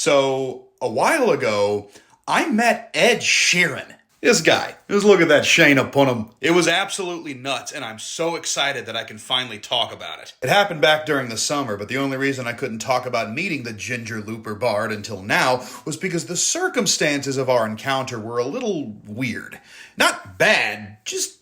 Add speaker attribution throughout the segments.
Speaker 1: So, a while ago, I met Ed Sheeran. This guy. Just look at that shine upon him. It was absolutely nuts, and I'm so excited that I can finally talk about it. It happened back during the summer, but the only reason I couldn't talk about meeting the Ginger Looper Bard until now was because the circumstances of our encounter were a little weird. Not bad, just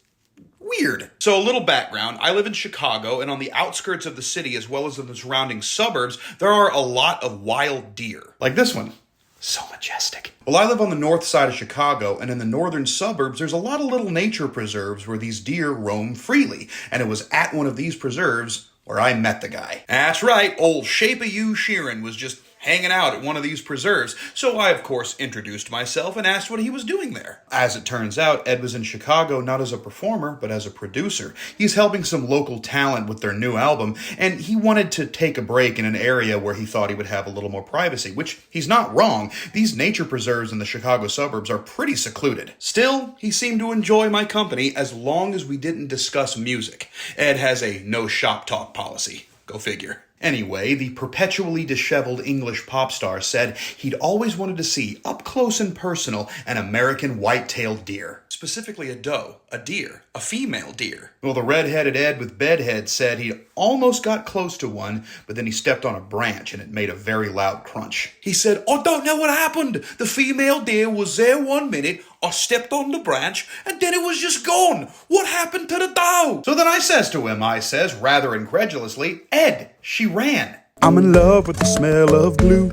Speaker 1: weird. So a little background, I live in Chicago, and on the outskirts of the city, as well as in the surrounding suburbs, there are a lot of wild deer. Like this one. So majestic. Well, I live on the north side of Chicago, and in the northern suburbs, there's a lot of little nature preserves where these deer roam freely, and it was at one of these preserves where I met the guy. That's right, old Shape of You Sheeran was just hanging out at one of these preserves, so I, of course, introduced myself and asked what he was doing there. As it turns out, Ed was in Chicago not as a performer, but as a producer. He's helping some local talent with their new album, and he wanted to take a break in an area where he thought he would have a little more privacy, which he's not wrong. These nature preserves in the Chicago suburbs are pretty secluded. Still, he seemed to enjoy my company as long as we didn't discuss music. Ed has a no shop talk policy. Go figure. Anyway, the perpetually disheveled English pop star said he'd always wanted to see, up close and personal, an American white-tailed deer. Specifically a doe, a deer, a female deer. Well, the red-headed Ed with bedhead said he'd almost got close to one, but then he stepped on a branch and it made a very loud crunch. He said, "I don't know what happened. The female deer was there 1 minute, I stepped on the branch, and then it was just gone. What happened to the doe?" So then I says to him, rather incredulously, "Ed, she ran."
Speaker 2: I'm in love with the smell of glue.